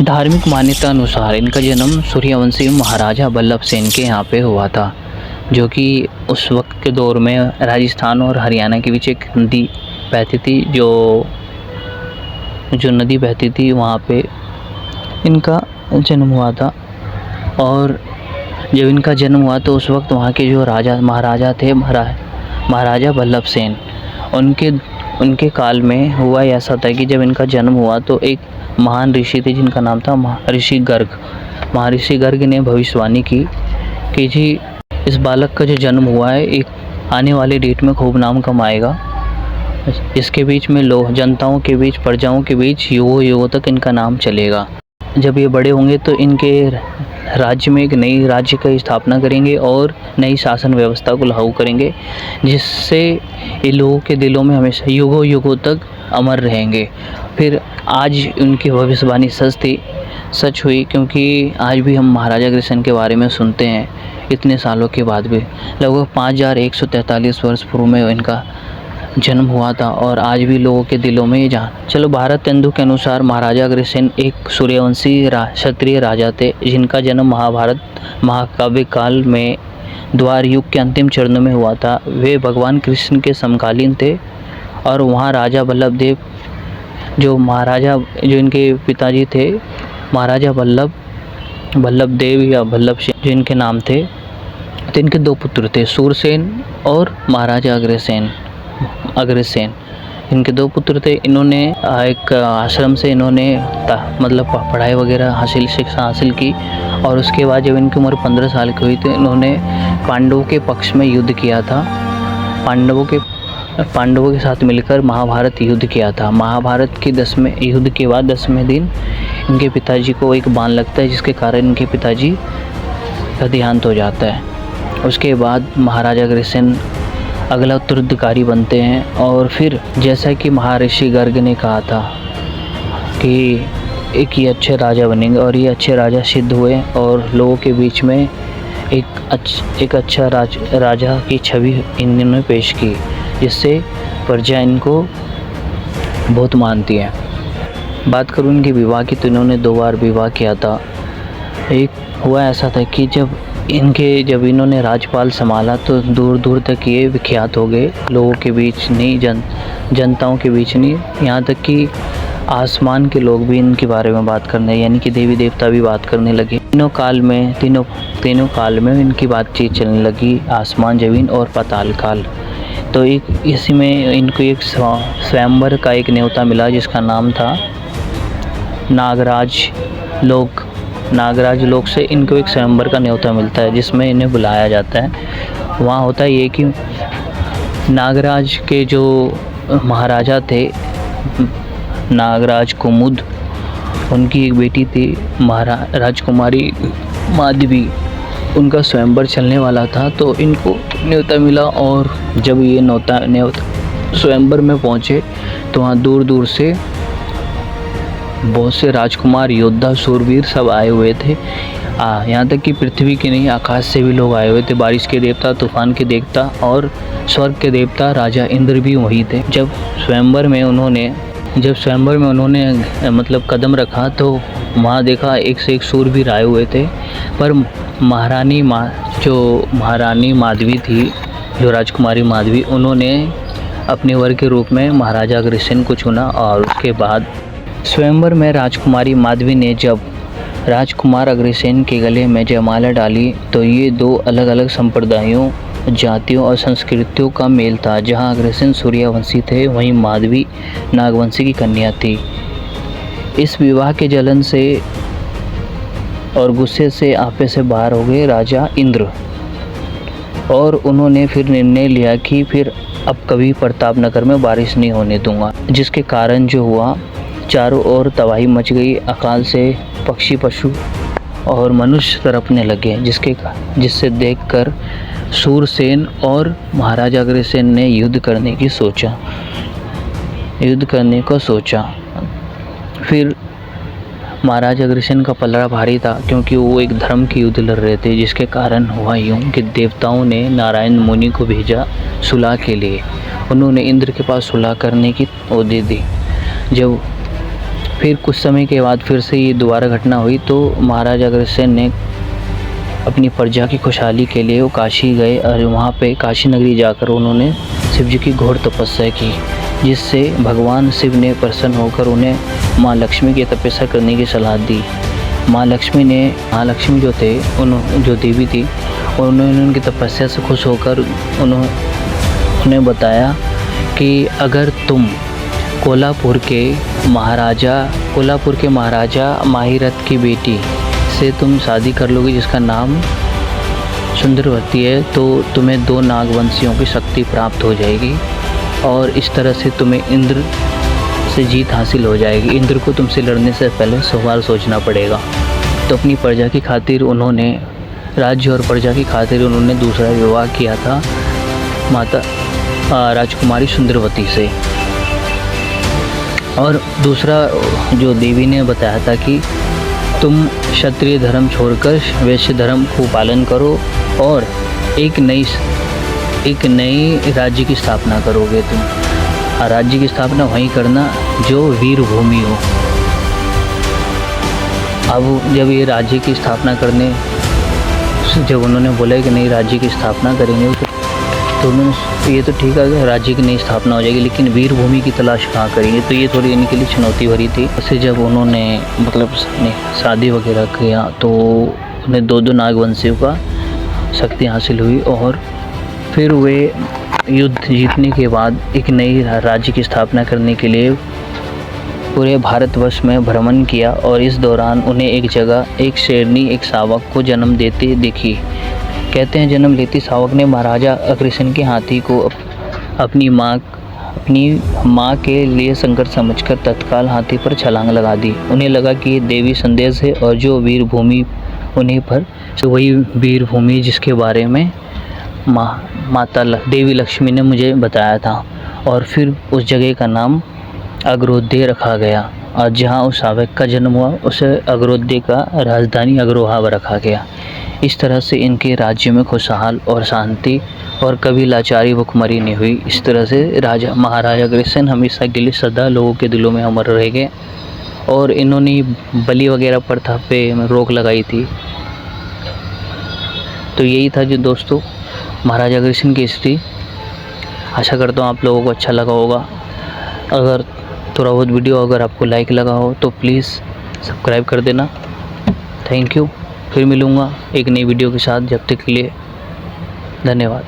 धार्मिक मान्यता अनुसार इनका जन्म सूर्यवंशी महाराजा वल्लभ सेन के यहाँ पे हुआ था, जो कि उस वक्त के दौर में राजस्थान और हरियाणा के बीच एक नदी बहती थी। जो नदी बहती थी वहाँ पे इनका जन्म हुआ था। और जब इनका जन्म हुआ तो उस वक्त वहाँ के जो महाराजा थे, महाराजा वल्लभ सेन, उनके काल में हुआ ऐसा था कि जब इनका जन्म हुआ तो एक महान ऋषि थे जिनका नाम था महर्षि गर्ग ने भविष्यवाणी की कि जी इस बालक का जो जन्म हुआ है एक आने वाले डेट में खूब नाम कमाएगा। इसके बीच में जनताओं के बीच, प्रजाओं के बीच युगों तक इनका नाम चलेगा। जब ये बड़े होंगे तो इनके राज्य में एक नई राज्य की स्थापना करेंगे और नई शासन व्यवस्था को लागू करेंगे, जिससे ये लोगों के दिलों में हमेशा युगों तक अमर रहेंगे। फिर आज उनकी भविष्यवाणी सच हुई, क्योंकि आज भी हम महाराजा अग्रसेन के बारे में सुनते हैं इतने सालों के बाद भी। लगभग 5143 वर्ष पूर्व में इनका जन्म हुआ था और आज भी लोगों के दिलों में ये जान। चलो, भारत तेंदु के अनुसार महाराजा अग्रसेन एक सूर्यवंशी क्षत्रिय राजा थे जिनका जन्म महाभारत महाकाव्य काल में द्वार युग के अंतिम चरणों में हुआ था। वे भगवान कृष्ण के समकालीन थे और वहाँ राजा वल्लभ देव जो इनके पिताजी थे, महाराजा वल्लभ देव या वल्लभ सेन जो इनके नाम थे, तो इनके दो पुत्र थे, सूरसेन और महाराजा अग्रसेन। इनके दो पुत्र थे। इन्होंने एक आश्रम से पढ़ाई वगैरह शिक्षा हासिल की और उसके बाद जब इनकी उम्र 15 साल की हुई तो इन्होंने पांडवों के पक्ष में युद्ध किया था। पांडवों के साथ मिलकर महाभारत युद्ध किया था। महाभारत के 10वें युद्ध के बाद 10वें दिन इनके पिताजी को एक बाण लगता है, जिसके कारण इनके पिताजी का देहांत हो जाता है। उसके बाद महाराजा अग्रसेन अगला उत्तराधिकारी बनते हैं और फिर जैसा कि महर्षि गर्ग ने कहा था कि एक ये अच्छे राजा बनेंगे और ये अच्छे राजा सिद्ध हुए और लोगों के बीच में एक अच्छा राजा की छवि इन्होंने पेश की, जिससे प्रजा इनको बहुत मानती है। बात करूँ इनके विवाह की तो इन्होंने 2 बार विवाह किया था। एक हुआ ऐसा था कि जब इन्होंने राज्यपाल संभाला तो दूर दूर तक ये विख्यात हो गए, लोगों के बीच नहीं, जनताओं के बीच नहीं, यहाँ तक कि आसमान के लोग भी इनके बारे में बात करने, यानी कि देवी देवता भी बात करने लगे। तीनों काल में इनकी बातचीत चलने लगी, आसमान, जमीन और पाताल काल। तो इसी में इनको एक स्वयंवर का एक न्योता मिला जिसका नाम था नागराज लोक से इनको एक स्वयंवर का न्योता मिलता है जिसमें इन्हें बुलाया जाता है। वहाँ होता है ये कि नागराज के जो महाराजा थे, नागराज कुमुद, उनकी एक बेटी थी राजकुमारी माधवी, उनका स्वयंवर चलने वाला था। तो इनको न्योता मिला और जब ये न्योता स्वयंवर में पहुँचे तो वहाँ दूर दूर से बहुत से राजकुमार, योद्धा, शूरवीर सब आए हुए थे। यहाँ तक कि पृथ्वी के नहीं, आकाश से भी लोग आए हुए थे। बारिश के देवता, तूफान के देवता और स्वर्ग के देवता राजा इंद्र भी वहीं थे। जब स्वयंवर में उन्होंने कदम रखा तो वहाँ देखा एक से एक शूरवीर आए हुए थे, पर महारानी माधवी थी, जो राजकुमारी माधवी, उन्होंने अपने वर के रूप में महाराजा अग्रसेन को चुना। और उसके बाद स्वयंवर में राजकुमारी माधवी ने जब राजकुमार अग्रसेन के गले में जयमाला डाली तो ये 2 अलग अलग संप्रदायों, जातियों और संस्कृतियों का मेल था। जहां अग्रसेन सूर्यवंशी थे, वहीं माधवी नागवंशी की कन्या थी। इस विवाह के जलन से और गुस्से से आपे से बाहर हो गए राजा इंद्र और उन्होंने फिर निर्णय लिया कि फिर अब कभी प्रताप नगर में बारिश नहीं होने दूंगा, जिसके कारण जो हुआ चारों ओर तबाही मच गई। अकाल से पक्षी, पशु और मनुष्य तड़पने लगे, जिससे देखकर सूरसेन और महाराजा अग्रसेन ने युद्ध करने को सोचा। फिर महाराजा अग्रसेन का पलड़ा भारी था, क्योंकि वो एक धर्म की युद्ध लड़ रहे थे, जिसके कारण हुआ यूँ कि देवताओं ने नारायण मुनि को भेजा सुलह के लिए। उन्होंने इंद्र के पास सुलह करने की वो दे दी। जब फिर कुछ समय के बाद फिर से ये दोबारा घटना हुई, तो महाराजा अग्रसेन ने अपनी प्रजा की खुशहाली के लिए वो काशी गए और वहाँ पे काशी नगरी जाकर उन्होंने शिव जी की घोर तपस्या की, जिससे भगवान शिव ने प्रसन्न होकर उन्हें माँ लक्ष्मी की तपस्या करने की सलाह दी। माँ लक्ष्मी जो थे जो देवी थी, और उन्होंने उनकी तपस्या से खुश होकर उन्हें बताया कि अगर तुम कोल्हापुर के महाराजा माहिरथ की बेटी से तुम शादी कर लोगे, जिसका नाम सुंदरवती है, तो तुम्हें 2 नागवंशियों की शक्ति प्राप्त हो जाएगी और इस तरह से तुम्हें इंद्र से जीत हासिल हो जाएगी। इंद्र को तुमसे लड़ने से पहले 100 बार सोचना पड़ेगा। तो अपनी प्रजा की खातिर उन्होंने राज्य और प्रजा की खातिर उन्होंने दूसरा विवाह किया था माता राजकुमारी सुंदरवती से। और दूसरा जो देवी ने बताया था कि तुम क्षत्रिय धर्म छोड़कर वैश्य धर्म को पालन करो और एक नई राज्य की स्थापना करोगे तुम। राज्य की स्थापना वहीं करना जो वीर भूमि हो। अब जब ये राज्य की स्थापना करने जब उन्होंने बोला कि नई राज्य की स्थापना करेंगे, तो उन्होंने ये तो ठीक है राज्य की नई स्थापना हो जाएगी, लेकिन वीर भूमि की तलाश कहाँ करेंगे। तो ये थोड़ी इनके लिए चुनौती भरी थी। ऐसे जब उन्होंने मतलब शादी वगैरह किया तो उन्हें 2 नागवंशियों का शक्ति हासिल हुई और फिर वे युद्ध जीतने के बाद एक नई राज्य की स्थापना करने के लिए पूरे भारतवर्ष में भ्रमण किया। और इस दौरान उन्हें एक जगह एक शेरनी एक शावक को जन्म देते दिखी। कहते हैं जन्म लेती शावक ने महाराजा अग्रसेन के हाथी को अपनी माँ के लिए संकट समझकर तत्काल हाथी पर छलांग लगा दी। उन्हें लगा कि ये देवी संदेश है और जो वीर भूमि उन्हीं पर, तो वही वीर भूमि जिसके बारे में माता देवी लक्ष्मी ने मुझे बताया था। और फिर उस जगह का नाम अग्रोध्य रखा गया और जहाँ उस शावक का जन्म हुआ उसे अग्रोध्य का राजधानी अग्रोहा रखा गया। इस तरह से इनके राज्य में खुशहाल और शांति और कभी लाचारी भुखमरी नहीं हुई। इस तरह से महाराजा अग्रसेन हमेशा के लिए सदा लोगों के दिलों में अमर रह गए। और इन्होंने बलि वगैरह प्रथा पे रोक लगाई थी। तो यही था जो दोस्तों महाराजा अग्रसेन की हिस्ट्री। आशा करता हूँ आप लोगों को अच्छा लगा होगा। अगर थोड़ा बहुत वीडियो अगर आपको लाइक लगा हो तो प्लीज़ सब्सक्राइब कर देना। Thank you. फिर मिलूँगा एक नई वीडियो के साथ। जब तक के लिए धन्यवाद।